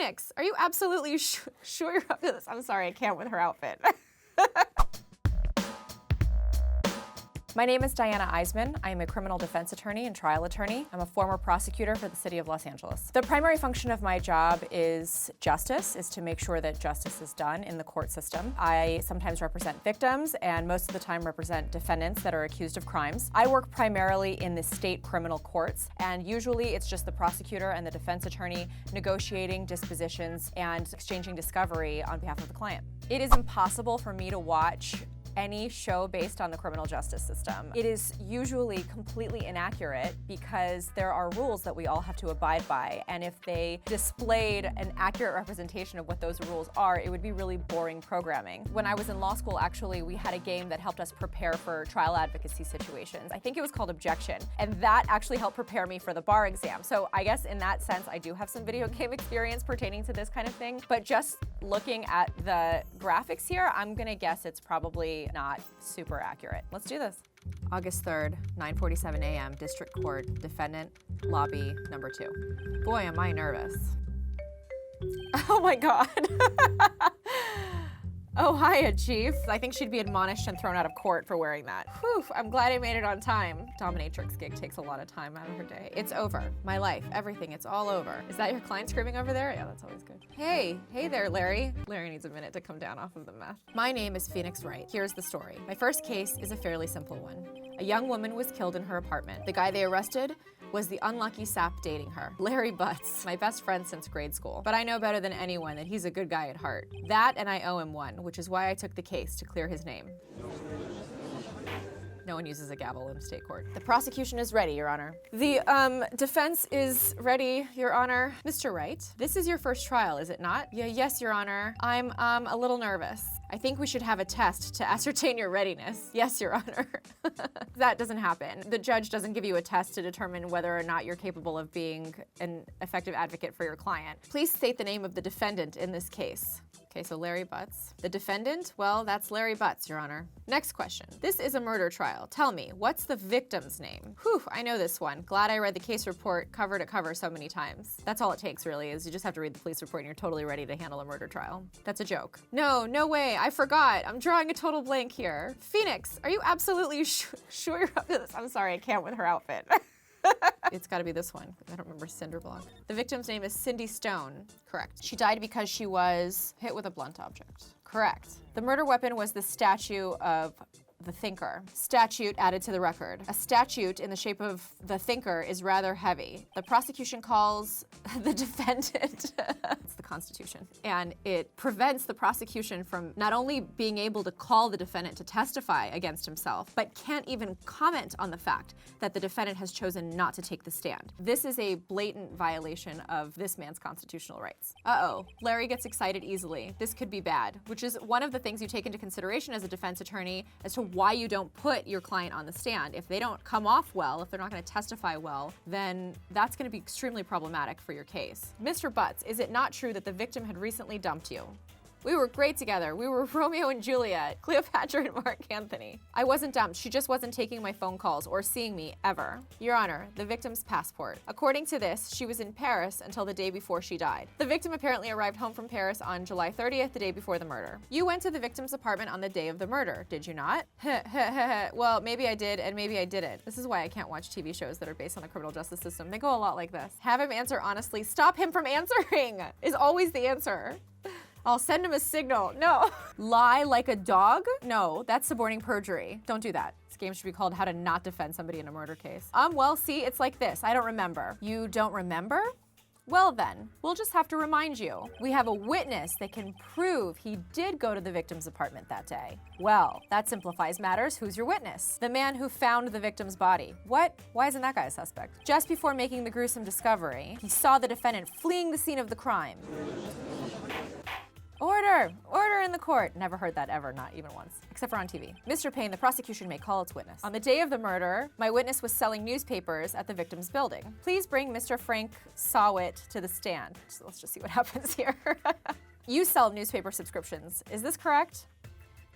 Phoenix, are you absolutely sure you're up to this? I'm sorry, I can't with her outfit. My name is Diana Eisman. I am a criminal defense attorney and trial attorney. I'm a former prosecutor for the city of Los Angeles. The primary function of my job is justice, is to make sure that justice is done in the court system. I sometimes represent victims and most of the time represent defendants that are accused of crimes. I work primarily in the state criminal courts, and usually it's just the prosecutor and the defense attorney negotiating dispositions and exchanging discovery on behalf of the client. It is impossible for me to watch any show based on the criminal justice system. It is usually completely inaccurate because there are rules that we all have to abide by, and if they displayed an accurate representation of what those rules are, it would be really boring programming. When I was in law school, actually, we had a game that helped us prepare for trial advocacy situations. I think it was called Objection, and that actually helped prepare me for the bar exam. So I guess in that sense, I do have some video game experience pertaining to this kind of thing, but just looking at the graphics here, I'm gonna guess it's probably not super accurate. Let's do this. August 3rd, 9:47 a.m., District Court, defendant, lobby number 2. Boy, am I nervous. Oh my God. Oh, hiya, Chief. I think she'd be admonished and thrown out of court for wearing that. Whew, I'm glad I made it on time. Dominatrix gig takes a lot of time out of her day. It's over. My life, everything, it's all over. Is that your client screaming over there? Yeah, that's always good. Hey there, Larry. Larry needs a minute to come down off of the meth. My name is Phoenix Wright. Here's the story. My first case is a fairly simple one. A young woman was killed in her apartment. The guy they arrested was the unlucky sap dating her, Larry Butts, my best friend since grade school. But I know better than anyone that he's a good guy at heart. That, and I owe him one, which is why I took the case to clear his name. No one uses a gavel in state court. The prosecution is ready, Your Honor. The defense is ready, Your Honor. Mr. Wright, this is your first trial, is it not? Yes, Your Honor. I'm a little nervous. I think we should have a test to ascertain your readiness. Yes, Your Honor. That doesn't happen. The judge doesn't give you a test to determine whether or not you're capable of being an effective advocate for your client. Please state the name of the defendant in this case. Okay, so Larry Butts. The defendant? Well, that's Larry Butts, Your Honor. Next question. This is a murder trial. Tell me, what's the victim's name? Whew, I know this one. Glad I read the case report cover to cover so many times. That's all it takes, really, is you just have to read the police report and you're totally ready to handle a murder trial. That's a joke. No way, I forgot. I'm drawing a total blank here. Phoenix, are you absolutely sure you're up to this? I'm sorry, I can't with her outfit. It's gotta be this one. I don't remember Cinderblock. The victim's name is Cindy Stone. Correct. She died because she was hit with a blunt object. Correct. The murder weapon was the statue of the thinker. Statute added to the record. A statute in the shape of the thinker is rather heavy. The prosecution calls the defendant, it's the Constitution, and it prevents the prosecution from not only being able to call the defendant to testify against himself, but can't even comment on the fact that the defendant has chosen not to take the stand. This is a blatant violation of this man's constitutional rights. Uh-oh, Larry gets excited easily. This could be bad, which is one of the things you take into consideration as a defense attorney as to why you don't put your client on the stand. If they don't come off well, if they're not gonna testify well, then that's gonna be extremely problematic for your case. Mr. Butts, is it not true that the victim had recently dumped you? We were great together. We were Romeo and Juliet, Cleopatra and Mark Anthony. I wasn't dumped. She just wasn't taking my phone calls or seeing me ever. Your Honor, the victim's passport. According to this, she was in Paris until the day before she died. The victim apparently arrived home from Paris on July 30th, the day before the murder. You went to the victim's apartment on the day of the murder, did you not? Well, maybe I did and maybe I didn't. This is why I can't watch TV shows that are based on the criminal justice system. They go a lot like this. Have him answer honestly. Stop him from answering is always the answer. I'll send him a signal. No. Lie like a dog? No, that's suborning perjury. Don't do that. This game should be called How to Not Defend Somebody in a Murder Case. Well, see, it's like this. I don't remember. You don't remember? Well then, we'll just have to remind you. We have a witness that can prove he did go to the victim's apartment that day. Well, that simplifies matters. Who's your witness? The man who found the victim's body. What? Why isn't that guy a suspect? Just before making the gruesome discovery, he saw the defendant fleeing the scene of the crime. Order! Order in the court! Never heard that ever, not even once. Except for on TV. Mr. Payne, the prosecution may call its witness. On the day of the murder, my witness was selling newspapers at the victim's building. Please bring Mr. Frank Sawit to the stand. Let's just see what happens here. You sell newspaper subscriptions. Is this correct?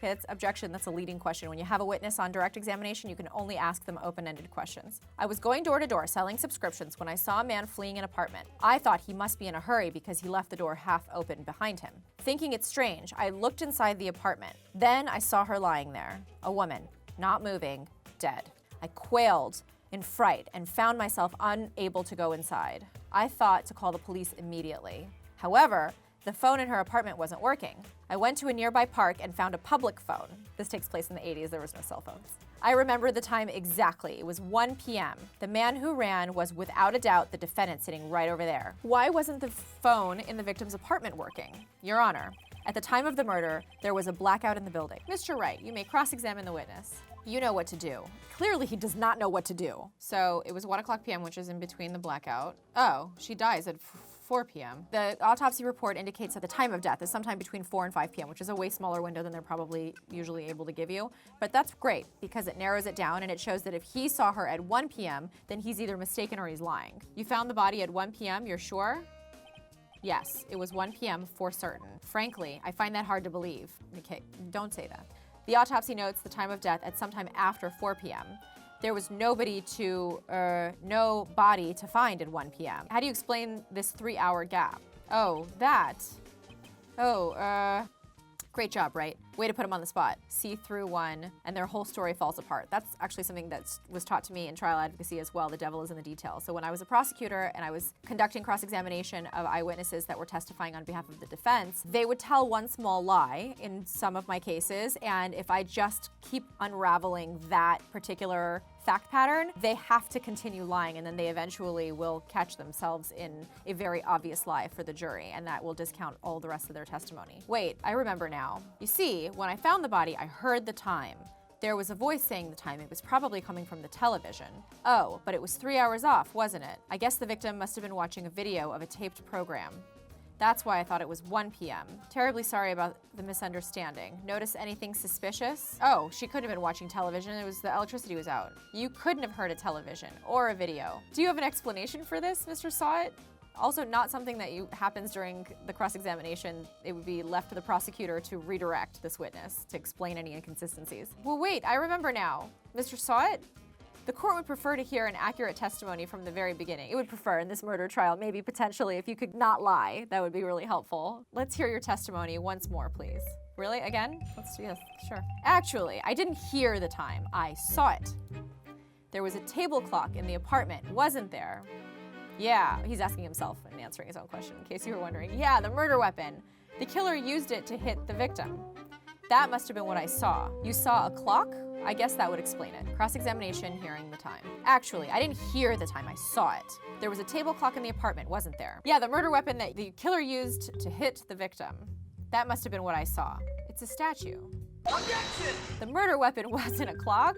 Okay, that's objection, that's a leading question. When you have a witness on direct examination, you can only ask them open-ended questions. I was going door to door selling subscriptions when I saw a man fleeing an apartment. I thought he must be in a hurry because he left the door half open behind him. Thinking it strange, I looked inside the apartment. Then I saw her lying there, a woman, not moving, dead. I quailed in fright and found myself unable to go inside. I thought to call the police immediately. However, the phone in her apartment wasn't working. I went to a nearby park and found a public phone. This takes place in the 80s, there was no cell phones. I remember the time exactly. It was 1 p.m. The man who ran was without a doubt the defendant sitting right over there. Why wasn't the phone in the victim's apartment working? Your Honor, at the time of the murder, there was a blackout in the building. Mr. Wright, you may cross-examine the witness. You know what to do. Clearly he does not know what to do. So it was 1 o'clock p.m., which is in between the blackout. Oh, she dies at 4 p.m. The autopsy report indicates that the time of death is sometime between 4 and 5 p.m., which is a way smaller window than they're probably usually able to give you. But that's great because it narrows it down and it shows that if he saw her at 1 p.m., then he's either mistaken or he's lying. You found the body at 1 p.m., you're sure? Yes, it was 1 p.m. for certain. Frankly, I find that hard to believe. Okay, don't say that. The autopsy notes the time of death at sometime after 4 p.m. There was no body to find at 1 p.m. How do you explain this 3-hour gap? Oh, that. Oh, great job, Wright. Way to put him on the spot. See through one, and their whole story falls apart. That's actually something that was taught to me in trial advocacy as well. The devil is in the details. So when I was a prosecutor and I was conducting cross-examination of eyewitnesses that were testifying on behalf of the defense, they would tell one small lie in some of my cases, and if I just keep unraveling that particular fact pattern, they have to continue lying, and then they eventually will catch themselves in a very obvious lie for the jury, and that will discount all the rest of their testimony. Wait, I remember now. You see, when I found the body, I heard the time. There was a voice saying the time. It was probably coming from the television. Oh, but it was 3 hours off, wasn't it? I guess the victim must have been watching a video of a taped program. That's why I thought it was 1 p.m. Terribly sorry about the misunderstanding. Notice anything suspicious? Oh, she couldn't have been watching television. It was the electricity was out. You couldn't have heard a television or a video. Do you have an explanation for this, Mr. Sawit? Also, not something that happens during the cross-examination. It would be left to the prosecutor to redirect this witness to explain any inconsistencies. Well, wait, I remember now. Mr. Sawit? The court would prefer to hear an accurate testimony from the very beginning. It would prefer in this murder trial, maybe potentially if you could not lie, that would be really helpful. Let's hear your testimony once more, please. Really, again? Let's do this, sure. Actually, I didn't hear the time, I saw it. There was a table clock in the apartment, wasn't there? Yeah, he's asking himself and answering his own question, in case you were wondering. Yeah, the murder weapon. The killer used it to hit the victim. That must have been what I saw. You saw a clock? I guess that would explain it. Cross-examination, hearing the time. Actually, I didn't hear the time, I saw it. There was a table clock in the apartment, wasn't there? Yeah, the murder weapon that the killer used to hit the victim. That must have been what I saw. It's a statue. Objection! The murder weapon wasn't a clock.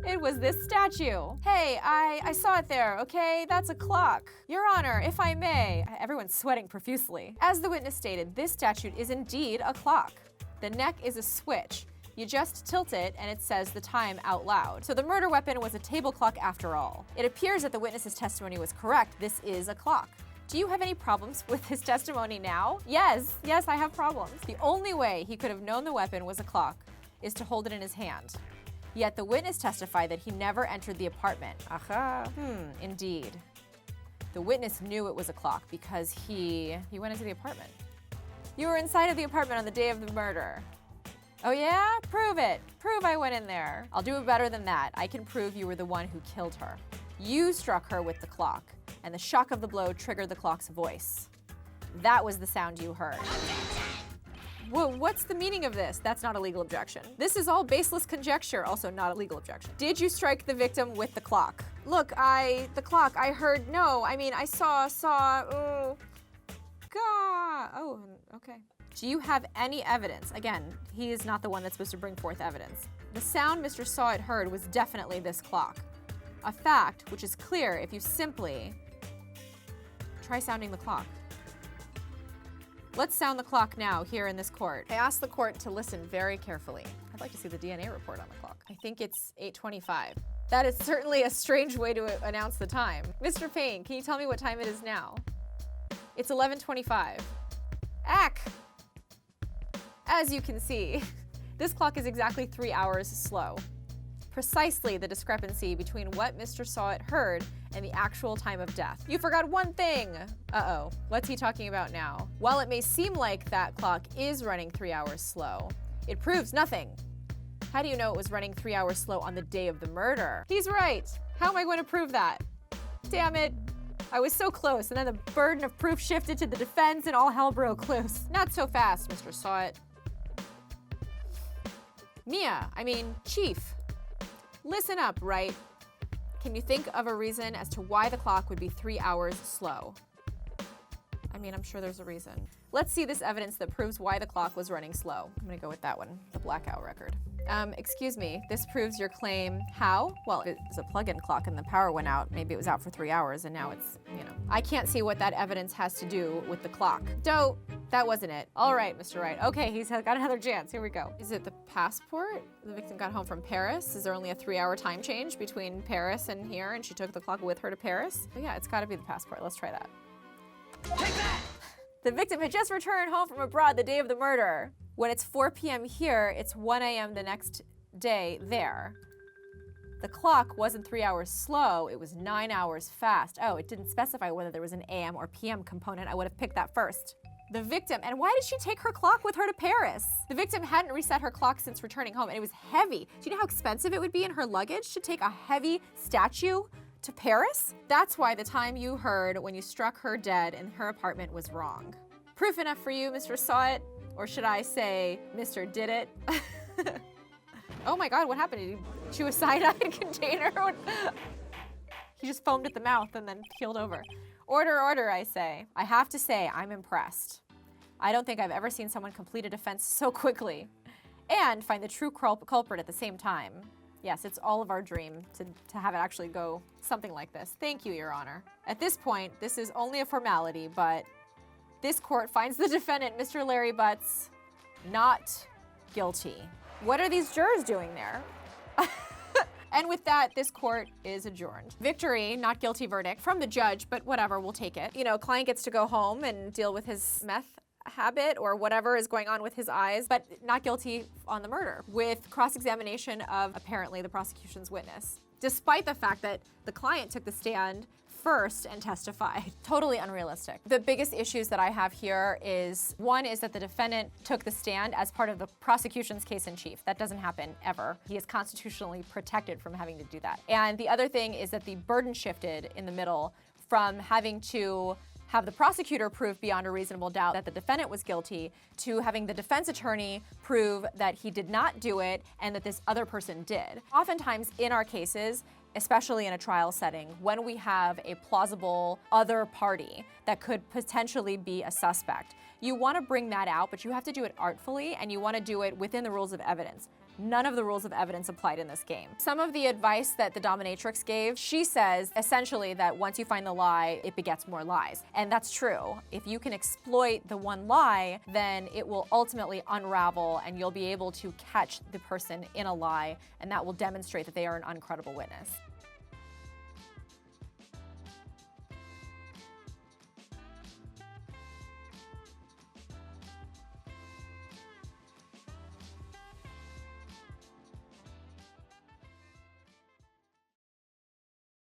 It was this statue. Hey, I saw it there, okay? That's a clock. Your Honor, if I may. Everyone's sweating profusely. As the witness stated, this statue is indeed a clock. The neck is a switch. You just tilt it and it says the time out loud. So the murder weapon was a table clock after all. It appears that the witness's testimony was correct. This is a clock. Do you have any problems with his testimony now? Yes, I have problems. The only way he could have known the weapon was a clock is to hold it in his hand. Yet the witness testified that he never entered the apartment. Aha. Indeed. The witness knew it was a clock because he went into the apartment. You were inside of the apartment on the day of the murder. Oh yeah? Prove it. Prove I went in there. I'll do it better than that. I can prove you were the one who killed her. You struck her with the clock, and the shock of the blow triggered the clock's voice. That was the sound you heard. Whoa, what's the meaning of this? That's not a legal objection. This is all baseless conjecture, also not a legal objection. Did you strike the victim with the clock? Look, the clock, I heard, no, I mean, I saw, oh, God, oh, okay. Do you have any evidence? Again, he is not the one that's supposed to bring forth evidence. The sound Mr. Sawit heard was definitely this clock. A fact which is clear if you simply try sounding the clock. Let's sound the clock now here in this court. I asked the court to listen very carefully. I'd like to see the DNA report on the clock. I think it's 8:25. That is certainly a strange way to announce the time. Mr. Payne, can you tell me what time it is now? It's 11:25. As you can see, This clock is exactly 3 hours slow. Precisely the discrepancy between what Mr. Sawit heard and the actual time of death. You forgot one thing! Uh-oh, what's he talking about now? While it may seem like that clock is running 3 hours slow, it proves nothing. How do you know it was running 3 hours slow on the day of the murder? He's right! How am I going to prove that? Damn it! I was so close, and then the burden of proof shifted to the defense and all hell broke loose. Not so fast, Mr. Sawit. Chief. Listen up, Wright. Can you think of a reason as to why the clock would be 3 hours slow? I'm sure there's a reason. Let's see this evidence that proves why the clock was running slow. I'm gonna go with that one, the blackout record. Excuse me, this proves your claim. How? Well, it's a plug-in clock and the power went out. Maybe it was out for 3 hours and now it's, I can't see what that evidence has to do with the clock. Dope, that wasn't it. All right, Mr. Wright. Okay, he's got another chance. Here we go. Is it the passport? The victim got home from Paris. Is there only a 3-hour time change between Paris and here and she took the clock with her to Paris? But yeah, it's gotta be the passport. Let's try that. Take that! The victim had just returned home from abroad the day of the murder. When it's 4 p.m. here, it's 1 a.m. the next day there. The clock wasn't 3 hours slow, it was 9 hours fast. Oh, it didn't specify whether there was an AM or PM component. I would have picked that first. The victim, and why did she take her clock with her to Paris? The victim hadn't reset her clock since returning home, and it was heavy. Do you know how expensive it would be in her luggage to take a heavy statue to Paris? That's why the time you heard when you struck her dead in her apartment was wrong. Proof enough for you, Mr. Sawit? Or should I say, Mr. Did It? Oh my God, what happened? Did he chew a cyanide container? He just foamed at the mouth and then keeled over. Order, order, I say. I have to say, I'm impressed. I don't think I've ever seen someone complete a defense so quickly and find the true culprit at the same time. Yes, it's all of our dream to have it actually go something like this. Thank you, Your Honor. At this point, this is only a formality, but this court finds the defendant, Mr. Larry Butts, not guilty. What are these jurors doing there? And with that, this court is adjourned. Victory, not guilty verdict from the judge, but whatever, we'll take it. Client gets to go home and deal with his meth habit or whatever is going on with his eyes, but not guilty on the murder, with cross-examination of apparently the prosecution's witness, despite the fact that the client took the stand first and testified. Totally unrealistic. The biggest issues that I have here is, one is that the defendant took the stand as part of the prosecution's case in chief. That doesn't happen ever. He is constitutionally protected from having to do that. And the other thing is that the burden shifted in the middle from having to have the prosecutor prove beyond a reasonable doubt that the defendant was guilty to having the defense attorney prove that he did not do it and that this other person did. Oftentimes in our cases, especially in a trial setting, when we have a plausible other party that could potentially be a suspect, you want to bring that out, but you have to do it artfully and you want to do it within the rules of evidence. None of the rules of evidence applied in this game. Some of the advice that the dominatrix gave, she says essentially that once you find the lie, it begets more lies. And that's true. If you can exploit the one lie, then it will ultimately unravel and you'll be able to catch the person in a lie, and that will demonstrate that they are an uncredible witness.